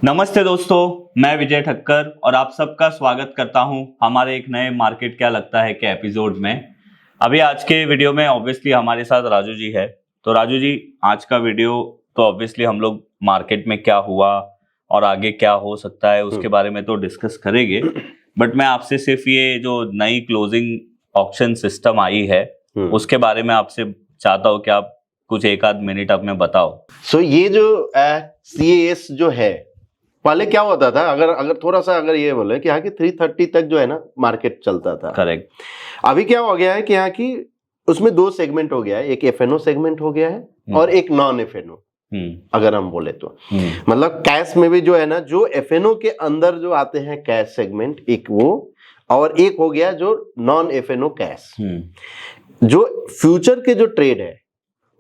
नमस्ते दोस्तों, मैं विजय ठक्कर और आप सबका स्वागत करता हूं हमारे एक नए मार्केट क्या लगता है के एपिसोड में। अभी आज के वीडियो में ऑब्वियसली हमारे साथ राजू जी है। तो राजू जी, आज का वीडियो तो ऑब्वियसली हम लोग मार्केट में क्या हुआ और आगे क्या हो सकता है उसके बारे में तो डिस्कस करेंगे, बट मैं आपसे सिर्फ ये जो नई क्लोजिंग ऑक्शन सिस्टम आई है उसके बारे में आपसे चाहता हूँ कि आप कुछ एक आध मिनट अपने बताओ। सो ये जो CAS जो है, पहले क्या होता था, अगर थोड़ा सा अगर ये बोले कि यहाँ की 330 तक जो है ना मार्केट चलता था। करेक्ट। अभी क्या हो गया है कि यहाँ की उसमें दो सेगमेंट हो गया है, एक FNO सेगमेंट हो गया है और एक नॉन FNO। अगर हम बोले तो मतलब कैश में भी जो है ना, जो FNO के अंदर जो आते हैं कैश सेगमेंट, एक वो, और एक हो गया जो नॉन FNO कैश। जो फ्यूचर के जो ट्रेड है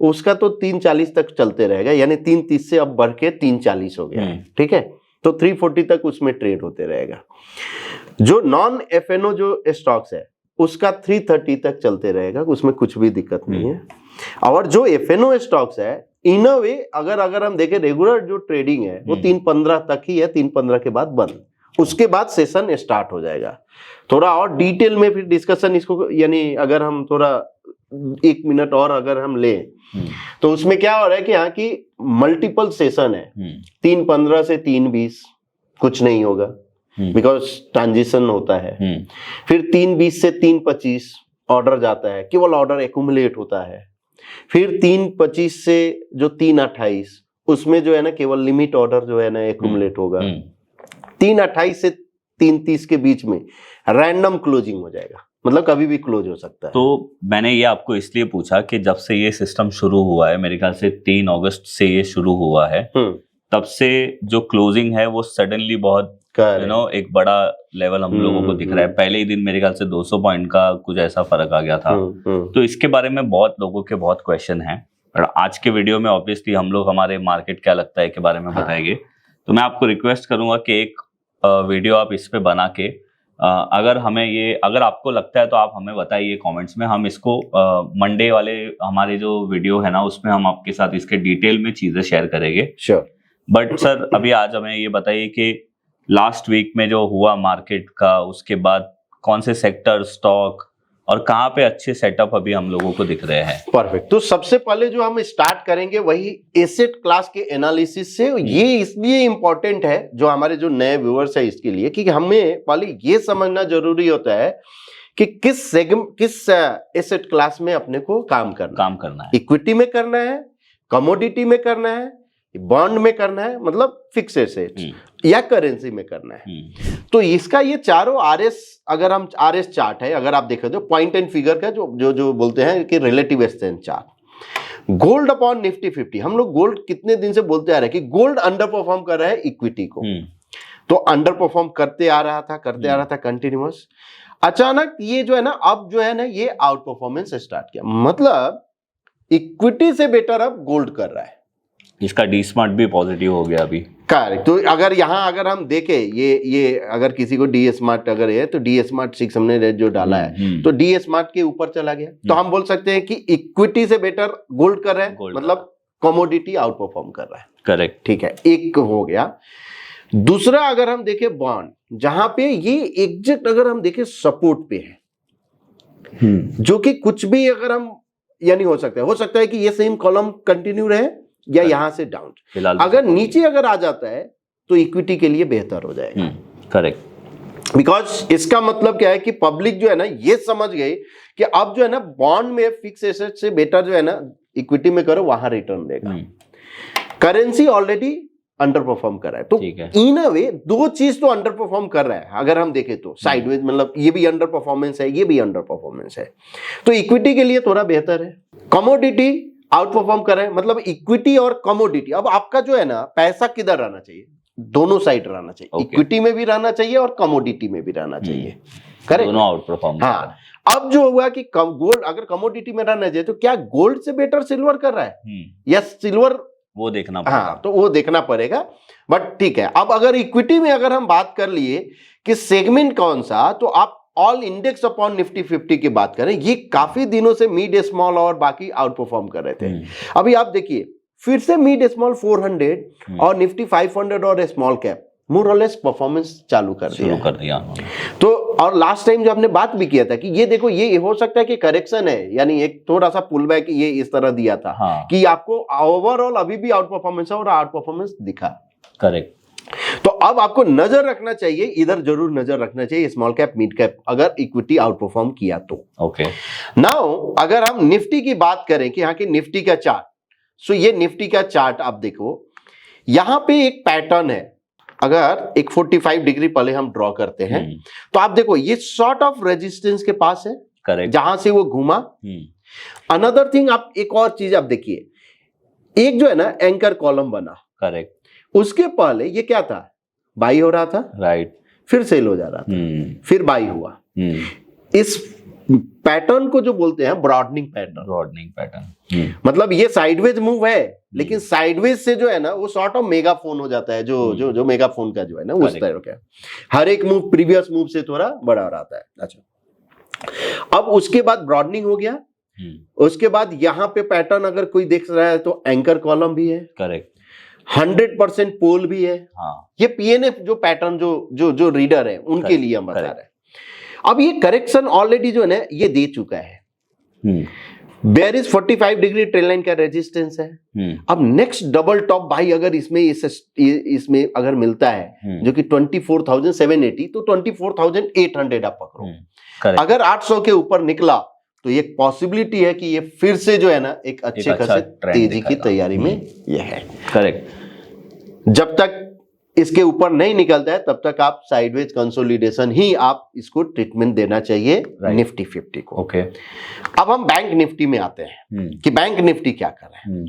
उसका तो 340 तक चलते रहेगा, यानी 330 से अब बढ़ के 340 हो गया है। ठीक है, तो 340 तक उसमें ट्रेड होते रहेगा। जो नॉन FNO जो स्टॉक्स है उसका 330 तक चलते रहेगा, उसमें कुछ भी दिक्कत नहीं है। और जो FNO स्टॉक्स है, इन अ वे अगर हम देखें रेगुलर जो ट्रेडिंग है वो 315 तक ही है, 315 के बाद बंद। उसके बाद सेशन स्टार्ट हो जाएगा। थोड़ा और डिटेल में फिर डिस्कशन इसको, यानी अगर हम थोड़ा 1 मिनट और अगर हम लें तो उसमें क्या हो रहा है कि यहाँ की मल्टीपल सेशन है। 315 से 320 कुछ नहीं होगा बिकॉज ट्रांजिशन होता है। फिर 320 से 325 ऑर्डर जाता है, केवल ऑर्डर एक्यूमुलेट होता है। फिर 325 से जो 328 उसमें जो है ना केवल लिमिट ऑर्डर जो है ना एक्यूमुलेट होगा। 328 से 330 के बीच में रैंडम क्लोजिंग हो जाएगा, मतलब कभी भी क्लोज हो सकता है। तो मैंने ये आपको इसलिए पूछा कि जब से ये सिस्टम शुरू हुआ है, मेरे ख्याल से 3 अगस्त से ये शुरू हुआ है, तब से जो क्लोजिंग है वो सडनली बहुत एक बड़ा लेवल हम लोगों को दिख रहा है। पहले ही दिन मेरे ख्याल से 200 पॉइंट का कुछ ऐसा फर्क आ गया था। तो इसके बारे में बहुत लोगों के बहुत क्वेश्चन हैं और आज के वीडियो में ऑब्वियसली हम लोग हमारे मार्केट क्या लगता है के बारे में बताएंगे। तो मैं आपको रिक्वेस्ट करूंगा कि एक वीडियो आप इस पे बना के अगर आपको लगता है तो आप हमें बताइए कमेंट्स में। हम इसको मंडे वाले हमारे जो वीडियो है ना उसमें हम आपके साथ इसके डिटेल में चीजें शेयर करेंगे। श्योर। बट सर अभी आज हमें ये बताइए कि लास्ट वीक में जो हुआ मार्केट का, उसके बाद कौन से सेक्टर, स्टॉक और कहाँ पे अच्छे सेटअप अभी हम लोगों को दिख रहे हैं। परफेक्ट। तो सबसे पहले जो हम स्टार्ट करेंगे वही एसेट क्लास के एनालिसिस से। ये इसलिए इंपॉर्टेंट है जो हमारे जो नए व्यूअर्स है इसके लिए, क्योंकि हमें पहले ये समझना जरूरी होता है कि किस एसेट क्लास में अपने को काम करना है। इक्विटी में करना है, कमोडिटी में करना है, बॉन्ड में करना है, मतलब फिक्स एसेट, या करेंसी में करना है। तो इसका ये चारों RS, अगर हम RS चार्ट है अगर आप देखें तो पॉइंट एंड फिगर का जो बोलते हैं कि relative strength chart. Gold upon Nifty 50, हम लोग गोल्ड कितने दिन से बोलते आ रहे हैं कि गोल्ड अंडर परफॉर्म कर रहा है इक्विटी को। तो अंडर परफॉर्म करते आ रहा था कंटिन्यूअस। अचानक ये जो है ना, अब जो है ना ये आउट परफॉर्मेंस स्टार्ट किया, मतलब इक्विटी से बेटर अब गोल्ड कर रहा है। इसका डी स्मार्ट भी पॉजिटिव हो गया अभी। करेक्ट। तो अगर हम देखें ये अगर किसी को डी स्मार्ट अगर है तो डी स्मार्ट 6 हमने जो डाला है तो डी स्मार्ट के ऊपर चला गया। तो हम बोल सकते हैं कि इक्विटी से बेटर गोल्ड कर रहा है, मतलब कमोडिटी आउट परफॉर्म कर रहा है। करेक्ट, ठीक है, एक हो गया। दूसरा अगर हम देखें बॉन्ड, जहां पे ये एग्जैक्ट अगर हम देखें सपोर्ट पे है, जो कि कुछ भी अगर हम यानी हो सकता है कि ये सेम कॉलम कंटिन्यू रहे या यहां से डाउन। अगर नीचे अगर आ जाता है तो इक्विटी के लिए बेहतर हो जाएगा। करेक्ट। बिकॉज इसका मतलब क्या है कि पब्लिक जो है ना ये समझ गई कि अब जो है ना बॉन्ड में फिक्स एसेट से बेटर जो है ना इक्विटी में करो, वहां रिटर्न देगा। करेंसी ऑलरेडी अंडर परफॉर्म कर रहा है, तो इन अ वे दो चीज तो अंडर परफॉर्म कर रहा है। अगर हम देखें तो साइडवेज, मतलब ये भी अंडर परफॉर्मेंस है, ये भी अंडर परफॉर्मेंस है, तो इक्विटी के लिए थोड़ा बेहतर है। कमोडिटी आउट परफॉर्म कर रहे हैं, मतलब इक्विटी और कमोडिटी। अब आपका जो है ना पैसा किधर रहना चाहिए, दोनों साइड रहना चाहिए। इक्विटी में भी रहना चाहिए और कमोडिटी में भी रहना चाहिए। करेक्ट, दोनों आउट परफॉर्म। हाँ, अब जो हुआ कि गोल्ड अगर कमोडिटी में रहना चाहिए तो क्या गोल्ड से बेटर सिल्वर कर रहा है या सिल्वर, वो देखना पड़ेगा। हाँ, तो वो देखना पड़ेगा। बट ठीक है, अब अगर इक्विटी में अगर हम बात कर लिए कि सेगमेंट कौन सा, तो आप ऑल इंडेक्स अपॉन निफ्टी 50 की बात करें, ये काफी दिनों से मिड स्मॉल और बाकी आउट परफॉर्म कर रहे थे। अभी आप देखिए फिर से मिड स्मॉल 400 और निफ्टी 500 और स्मॉल कैप मोर और लेस परफॉर्मेंस चालू कर दिया तो और लास्ट टाइम जो हमने बात भी किया था कि ये देखो ये हो सकता है कि करेक्शन है, यानी एक थोड़ा सा पुल बैक ये इस तरह दिया था कि आपको ओवरऑल अभी भी आउट परफॉर्मेंस है और आउट परफॉर्मेंस दिखा। करेक्ट। तो अब आपको नजर रखना चाहिए, इधर जरूर नजर रखना चाहिए स्मॉल कैप मिड कैप अगर इक्विटी आउट परफॉर्म किया तो। ओके। नाउ अगर हम निफ्टी की बात करें कि यहाँ की निफ्टी का चार्ट, सो ये निफ्टी का चार्ट आप देखो, यहां पे एक पैटर्न है। अगर एक 45 डिग्री पहले हम ड्रॉ करते हैं तो आप देखो ये सॉर्ट ऑफ रेजिस्टेंस के पास है। करेक्ट। जहां से वो घूमा। अनदर थिंग, आप एक और चीज आप देखिए, एक जो है ना एंकर कॉलम बना। करेक्ट। उसके पहले ये क्या था, बाई हो रहा था। राइट। फिर सेल हो जा रहा था, फिर बाई हुआ। इस पैटर्न को जो बोलते हैं ब्रॉडनिंग पैटर्न। मतलब ये साइडवेज मूव है, लेकिन साइडवेज से जो है ना वो सॉर्ट ऑफ मेगाफोन हो जाता है, जो मेगाफोन का जो है ना उस तरह का। हर एक मूव प्रीवियस मूव से थोड़ा बड़ा रहता है। अच्छा, अब उसके बाद ब्रॉडनिंग हो गया। उसके बाद यहाँ पे पैटर्न अगर कोई देख रहा है तो एंकर कॉलम भी है। करेक्ट। 100% पोल भी है। ये पीएनएफ जो पैटर्न जो रीडर है उनके लिए हम बता रहे हैं। अब ये करेक्शन ऑलरेडी जो है ना ये दे चुका है। Bear is 45 degree trend line का रेजिस्टेंस है। अब नेक्स्ट डबल टॉप बाई अगर इसमें अगर मिलता है जो कि 24,780 तो 24,800 आप पकड़ो। अगर 800 के ऊपर निकला तो ये पॉसिबिलिटी है कि ये फिर से जो है ना एक अच्छे खासे तेजी की तैयारी में ये है। करेक्ट। जब तक इसके ऊपर नहीं निकलता है तब तक आप साइडवेज कंसोलिडेशन ही आप इसको ट्रीटमेंट देना चाहिए निफ्टी 50 को। ओके। अब हम बैंक निफ्टी में आते हैं कि बैंक निफ्टी क्या कर रहा है।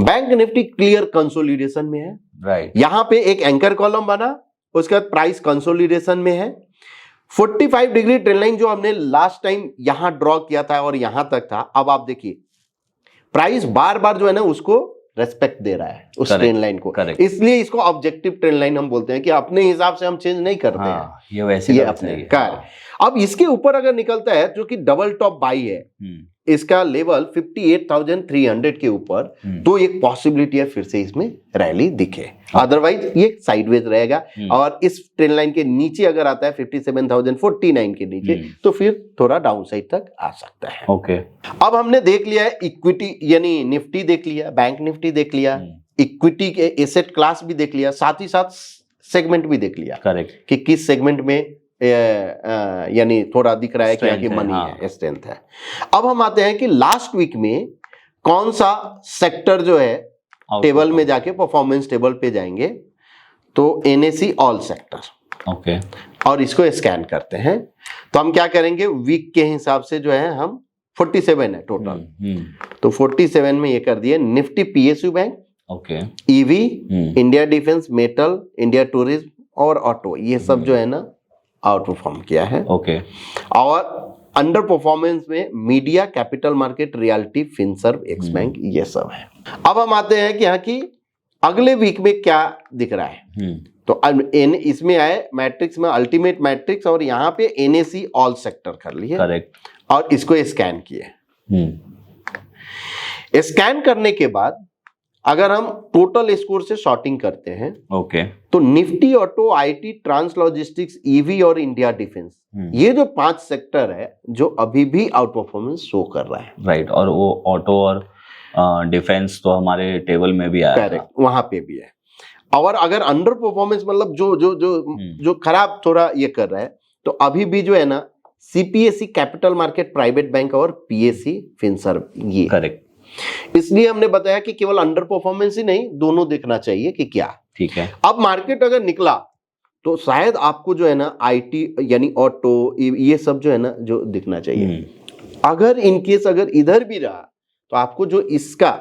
बैंक निफ्टी क्लियर कंसोलिडेशन में है। राइट। यहां पे एक एंकर कॉलम बना, उसके बाद प्राइस कंसोलिडेशन में है। 45 डिग्री ट्रेंड लाइन जो हमने लास्ट टाइम यहां ड्रॉ किया था और यहां तक था, अब आप देखिए प्राइस बार बार जो है ना उसको रेस्पेक्ट दे रहा है उस ट्रेंड लाइन को। इसलिए इसको ऑब्जेक्टिव ट्रेंड लाइन हम बोलते हैं कि अपने हिसाब से हम चेंज नहीं करते हैं, ये वैसे ये अपने कार। अब इसके ऊपर अगर निकलता है जो कि डबल टॉप बाई है, इसका लेवल 58,300 के ऊपर, तो एक पॉसिबिलिटी है फिर से इसमें रैली दिखे। अदरवाइज ये साइडवेज रहेगा और इस ट्रेंड लाइन के नीचे अगर आता है 57,049 के नीचे तो फिर थोड़ा डाउन साइड तक आ सकता है। ओके। अब हमने देख लिया है इक्विटी यानी निफ्टी देख लिया, बैंक निफ्टी देख लिया, इक्विटी के एसेट क्लास भी देख लिया, साथ ही साथ सेगमेंट भी देख लिया। करेक्ट। कि किस सेगमेंट में यानी थोड़ा दिख रहा है कि यहाँ की मनी है, स्ट्रेंथ है। अब हम आते हैं कि लास्ट वीक में कौन सा सेक्टर जो है टेबल में जाके परफॉर्मेंस टेबल पे जाएंगे, तो एनएससी ऑल सेक्टर। ओके। और इसको स्कैन करते हैं तो हम क्या करेंगे, वीक के हिसाब से जो है हम 47 है टोटल, तो 47 में ये कर दिए Nifty PSU bank, okay, EV, India defence, metal, India tourism और ऑटो, ये सब जो है ना आउट परफॉर्म किया है। ओके। और अंडर परफॉर्मेंस में media, capital market, realty, Finserv, x bank, ये सब है। अब हम आते हैं कि यहाँ की अगले वीक में क्या दिख रहा है। तो इसमें आए मैट्रिक्स में अल्टीमेट मैट्रिक्स और यहाँ पे एनएससी ऑल सेक्टर कर लिए। करेक्ट। और इसको स्कैन किए। स्कैन करने के बाद अगर हम टोटल स्कोर से शॉर्टिंग करते हैं, ओके, तो Nifty, auto, IT, trans logistics, EV और इंडिया डिफेंस, ये जो 5 सेक्टर है जो अभी भी आउट परफॉर्मेंस शो कर रहा है। राइट। और वो ऑटो और डिफेंस तो हमारे टेबल में भी आया। करेक्ट, वहां पे भी है। और अगर अंडर परफॉर्मेंस मतलब जो खराब थोड़ा ये कर रहा है, तो अभी भी जो है ना CPSC, capital market, private bank और पीएससी, फिनसर्व, ये। करेक्ट। इसलिए हमने बताया कि केवल अंडर परफॉर्मेंस ही नहीं, दोनों देखना चाहिए कि क्या। ठीक है। अब मार्केट अगर निकला तो शायद आपको जो है ना आईटी यानी ऑटो, ये सब जो है ना जो दिखना चाहिए। अगर इनकेस अगर इधर भी रहा तो आपको जो इसका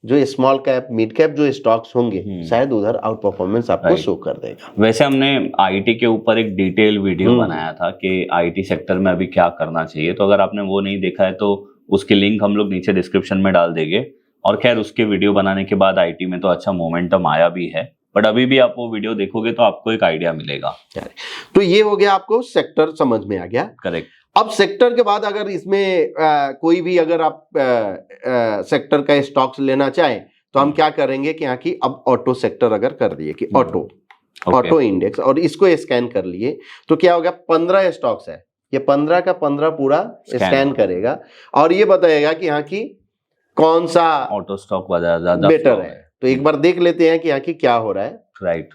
जो स्मॉल कैप, मिड कैप जो स्टॉक्स होंगे शायद उधर आउट परफॉर्मेंस आपको शो कर देगा। वैसे हमने आईटी के ऊपर एक डिटेल वीडियो बनाया था कि आईटी सेक्टर में अभी क्या करना चाहिए, तो अगर आपने वो नहीं देखा है तो उसकी लिंक हम लोग नीचे डिस्क्रिप्शन में डाल देंगे। और खैर उसके वीडियो बनाने के बाद आईटी में तो अच्छा मोमेंटम आया भी है, बट अभी भी आप वो वीडियो देखोगे तो आपको एक आइडिया मिलेगा। तो ये हो गया, आपको सेक्टर समझ में आ गया। करेक्ट। अब सेक्टर के बाद अगर इसमें कोई भी अगर आप सेक्टर का स्टॉक्स लेना चाहें तो हम क्या करेंगे कि यहाँ की अब ऑटो सेक्टर अगर कर दिए कि ऑटो इंडेक्स और इसको स्कैन कर लिए तो क्या होगा, 15 स्टॉक्स है, ये 15 का 15 पूरा स्कैन करेगा और ये बताएगा कि यहाँ की कौन सा ऑटो स्टॉक ज्यादा बेटर है। तो एक बार देख लेते हैं कि यहाँ की क्या हो रहा है। राइट,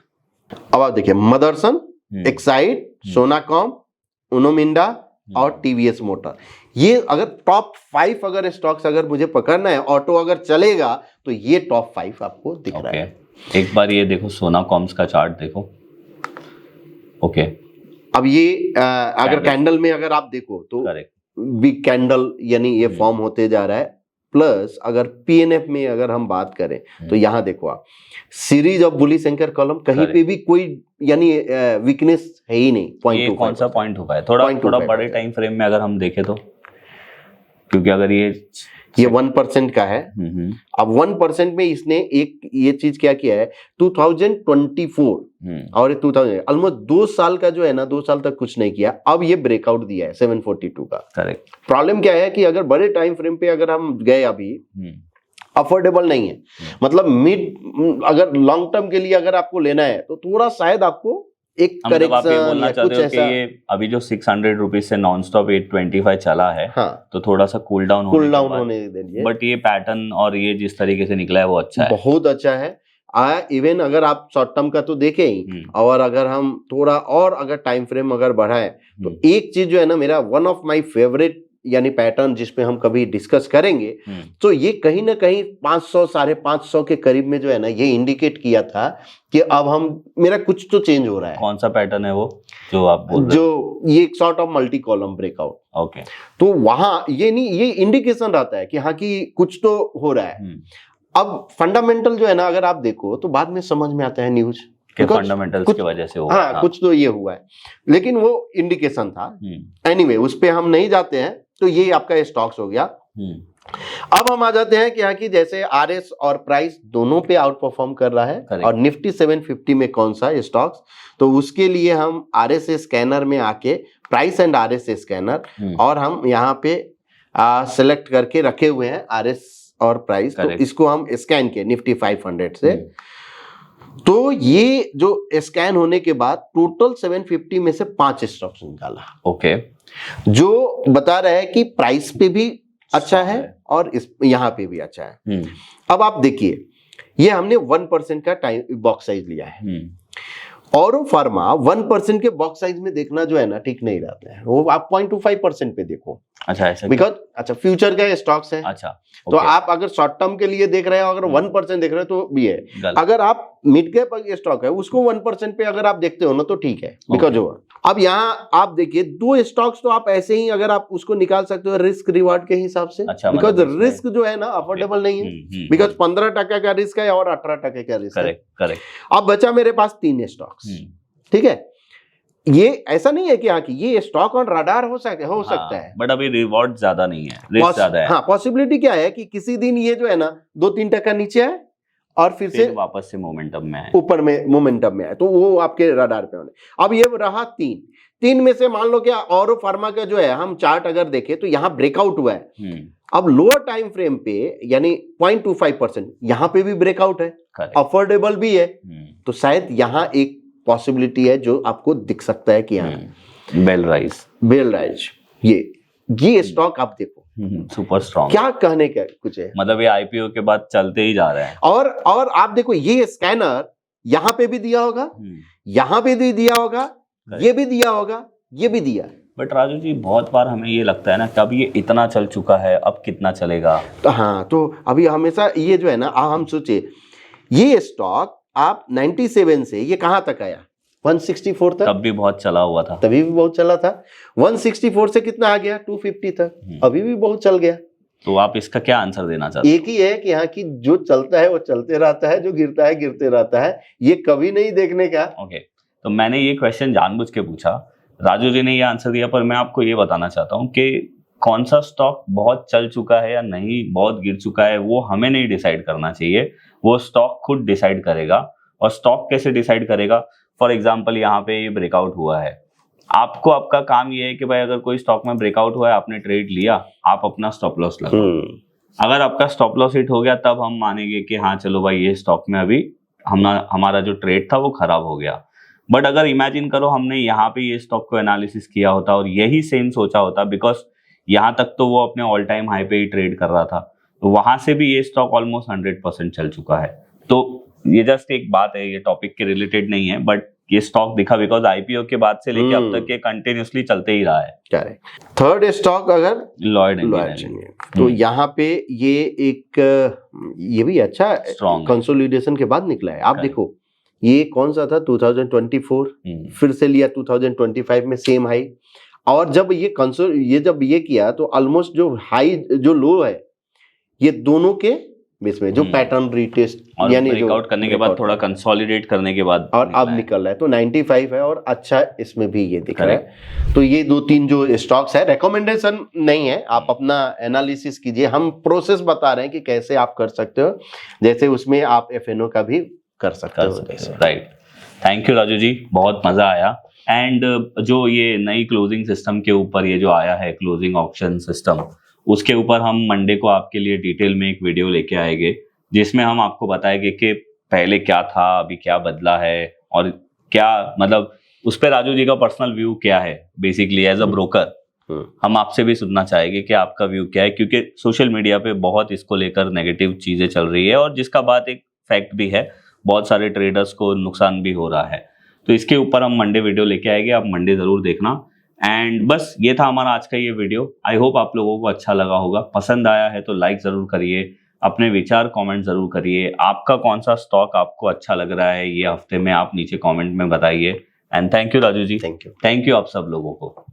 अब आप देखिए मदरसन, एक्साइड, सोनाकॉम, उनो मिंडा और टीवीएस मोटर, ये अगर टॉप 5 अगर स्टॉक्स अगर मुझे पकड़ना है, ऑटो अगर चलेगा तो ये टॉप 5 आपको दिख रहा है। एक बार ये देखो सोनाकॉम्स का चार्ट देखो। ओके, अब ये अगर कैंडल में अगर आप देखो तो बिग कैंडल यानी ये फॉर्म होते जा रहा है। प्लस अगर पीएनएफ में अगर हम बात करें तो यहाँ देखो आप series of bullish anchor column, कहीं पे भी कोई यानी वीकनेस है ही नहीं। ये कौन सा पॉइंट हुआ है, थोड़ा बड़े टाइम फ्रेम में अगर हम देखें तो, क्योंकि अगर ये 1% का है। अब 1% में इसने एक ये चीज क्या किया है, 2024 और 2000 ऑलमोस्ट 2 साल का जो है ना, 2 साल तक कुछ नहीं किया। अब ये ब्रेकआउट दिया है 742 का। करेक्ट। प्रॉब्लम क्या है कि अगर बड़े टाइम फ्रेम पे अगर हम गए अभी अफोर्डेबल नहीं है, मतलब मिड अगर लॉन्ग टर्म के लिए अगर आपको लेना है तो थोड़ा शायद आपको एक करेक्शन बोलना चाहते हो कि ये अभी जो 600 रुपीज से नॉन स्टॉप 825 चला है, हाँ, तो थोड़ा सा कूल डाउन होने दीजिए। बट ये पैटर्न और ये जिस तरीके से निकला है वो अच्छा है, बहुत अच्छा है। इवन अगर आप शॉर्ट टर्म का तो देखें ही, और अगर हम थोड़ा और अगर टाइम फ्रेम अगर बढ़ाएं तो एक चीज जो है ना, मेरा वन ऑफ माय फेवरेट यानी पैटर्न जिसपे हम कभी डिस्कस करेंगे, तो ये कहीं ना कहीं 500 550 के करीब में जो है ना, ये इंडिकेट किया था कि अब हम मेरा कुछ तो चेंज हो रहा है। कौन सा पैटर्न है वो जो आप बोल रहे जो ये एक sort of multi column breakout. Okay, तो वहां ये नहीं, ये इंडिकेशन रहता है कि हाँ कि कुछ तो हो रहा है। अब फंडामेंटल जो है ना, अगर आप देखो तो बाद में समझ में आता है न्यूज के फंडामेंटल्स की वजह से हुआ। हाँ, कुछ तो ये हुआ है, लेकिन वो इंडिकेशन था। एनीवे, उस पे हम नहीं जाते हैं। तो ये आपका स्टॉक्स हो गया। अब हम आ जाते हैं कि यहाँ की जैसे आरएस और प्राइस दोनों पे आउट परफॉर्म कर रहा है, और निफ्टी 750 में कौन सा स्टॉक्स, तो उसके लिए हम आरएस स्कैनर में आके प्राइस एंड आरएस स्कैनर, और हम यहाँ पे सिलेक्ट करके रखे हुए हैं आरएस और प्राइस। तो इसको हम स्कैन किए निफ्टी 500 से। तो ये जो स्कैन होने के बाद टोटल 750 में से 5 स्टॉक्स निकाला। ओके, जो बता रहा है कि प्राइस पे भी अच्छा है और इस यहाँ पे भी अच्छा है। अब आप देखिए, ये हमने 1% का टाइम बॉक्स साइज लिया है। और फार्मा 1% के बॉक्स साइज में देखना जो है ना ठीक नहीं रहता है, वो आप 0.25% पे देखो। अच्छा, ऐसा बिकॉज अच्छा फ्यूचर का स्टॉक्स है। अच्छा, तो आप अगर शॉर्ट टर्म के लिए देख रहे हो, अगर 1% देख रहे हो तो भी है। अगर आप मिड कैप स्टॉक है उसको 1% पे अगर आप देखते हो ना तो ठीक है, बिकॉज अब यहाँ आप देखिए 2 स्टॉक्स तो आप ऐसे ही अगर आप उसको निकाल सकते हो रिस्क रिवार्ड के हिसाब से। अच्छा, बिकॉज रिस्क जो है ना अफोर्डेबल नहीं है, बिकॉज 15% का रिस्क है और 18% का रिस्क है। करेक्ट। अब बचा मेरे पास 3 स्टॉक्स, ठीक है। ये ऐसा नहीं है कि हाँ कि ये स्टॉक ऑन रडार हो सकता है, बट अभी रिवॉर्ड ज्यादा नहीं है, रिस्क ज्यादा है। हाँ, पॉसिबिलिटी क्या है कि किसी दिन ये जो है ना 2-3% नीचे आए और फिर से वापस से मोमेंटम में आए, ऊपर में मोमेंटम में आए, तो वो आपके रडार पे होने। अब ये रहा 3 में से मान लो क्या और फार्मा का जो है हम चार्ट अगर देखें तो यहाँ ब्रेकआउट हुआ है। अब लोअर टाइम फ्रेम पे यानी 0.25% यहाँ पे भी ब्रेकआउट है, अफोर्डेबल भी है। तो शायद यहाँ एक पॉसिबिलिटी है जो आपको दिख सकता है कि यहाँ बेल राइज ये स्टॉक आप देखो सुपर स्ट्रॉन्ग। क्या कहने का कुछ है, मतलब ये आईपीओ के बाद चलते ही जा रहा है। और आप देखो ये स्कैनर यहाँ पे भी दिया होगा, यहाँ पे भी दिया होगा, ये भी दिया होगा, ये भी दिया है। बट राजू जी, बहुत बार हमें ये लगता है ना कि अब ये इतना चल चुका है, अब कितना चलेगा। तो हाँ, तो अभी हमेशा ये जो है ना, हम सोचे ये स्टॉक आप 97 से ये कहां तक आया, 164 तक। तब भी बहुत चला हुआ था, तभी भी बहुत चला था। 164 से कितना आ गया, 250 तक, अभी भी बहुत चल गया। तो आप इसका क्या आंसर देना चाहते हैं? एक ही है कि यहाँ की जो चलता है वो चलते रहता है, जो गिरता है गिरते रहता है, ये कभी नहीं देखने का। ओके, तो मैंने ये क्वेश्चन जानबूझ के पूछा, राजू जी ने ये आंसर दिया, पर मैं आपको ये बताना चाहता हूँ कि कौन सा स्टॉक बहुत चल चुका है या नहीं, बहुत गिर चुका है, वो हमें नहीं डिसाइड करना चाहिए, वो स्टॉक खुद डिसाइड करेगा। और स्टॉक कैसे डिसाइड करेगा? फॉर एग्जांपल यहाँ पे ये ब्रेकआउट हुआ है, आपको आपका काम ये है कि भाई अगर कोई स्टॉक में ब्रेकआउट हुआ है, आपने ट्रेड लिया, आप अपना स्टॉप लॉस लगाओ। अगर आपका स्टॉप लॉस हिट हो गया तब हम मानेंगे कि हाँ चलो भाई ये स्टॉक में अभी हमारा जो ट्रेड था वो खराब हो गया। बट अगर इमेजिन करो हमने यहाँ पे ये स्टॉक को एनालिसिस किया होता और यही सेम सोचा होता, बिकॉज यहाँ तक तो वो अपने ऑल टाइम हाई पे ही ट्रेड कर रहा था, तो वहां से भी ये स्टॉक ऑलमोस्ट 100% चल चुका है। तो ये जस्ट एक बात है, ये टॉपिक के रिलेटेड नहीं है, बट ये स्टॉक दिखा बिकॉज आईपीओ के बाद से लेके अब तक ये कंटिन्यूअसली चलते ही रहा है। करेक्ट। थर्ड स्टॉक अगर लॉयड तो यहाँ पे ये एक ये भी अच्छा स्ट्रॉन्ग कंसोलिडेशन के बाद निकला है। आप देखो ये कौन सा था 2024, फिर से लिया 2025 में सेम हाई, और जब ये किया तो ऑलमोस्ट जो हाई जो लो है ये दोनों के बीच में जो पैटर्न रीटेस्ट यानी ब्रेकआउट करने के बाद थोड़ा कंसोलिडेट करने के बाद और अब निकल रहा है, तो 95 है और अच्छा इसमें भी ये दिख रहा है। तो ये 2-3 जो स्टॉक्स है, रेकमेंडेशन नहीं है, आप अपना एनालिसिस कीजिए, हम प्रोसेस बता रहे हैं कि कैसे आप कर सकते हो, जैसे उसमें आप एफएनओ का भी कर सकते हो। राइट, थैंक यू राजू जी, बहुत मजा आया। एंड जो ये नई क्लोजिंग सिस्टम के ऊपर ये जो आया है क्लोजिंग ऑक्शन सिस्टम, उसके ऊपर हम मंडे को आपके लिए डिटेल में एक वीडियो लेके आएंगे जिसमें हम आपको बताएंगे कि पहले क्या था, अभी क्या बदला है, और क्या मतलब उस पर राजू जी का पर्सनल व्यू क्या है। बेसिकली एज अ ब्रोकर हम आपसे भी सुनना चाहेंगे कि आपका व्यू क्या है, क्योंकि सोशल मीडिया पे बहुत इसको लेकर नेगेटिव चीजें चल रही है, और जिसका बात एक फैक्ट भी है, बहुत सारे ट्रेडर्स को नुकसान भी हो रहा है। तो इसके ऊपर हम मंडे वीडियो लेके आएंगे, आप मंडे जरूर देखना। एंड बस ये था हमारा आज का ये वीडियो। आई होप आप लोगों को अच्छा लगा होगा, पसंद आया है तो लाइक जरूर करिए, अपने विचार कमेंट जरूर करिए, आपका कौन सा स्टॉक आपको अच्छा लग रहा है ये हफ्ते में आप नीचे कमेंट में बताइए। And thank you Raju ji, thank you आप सब लोगों को।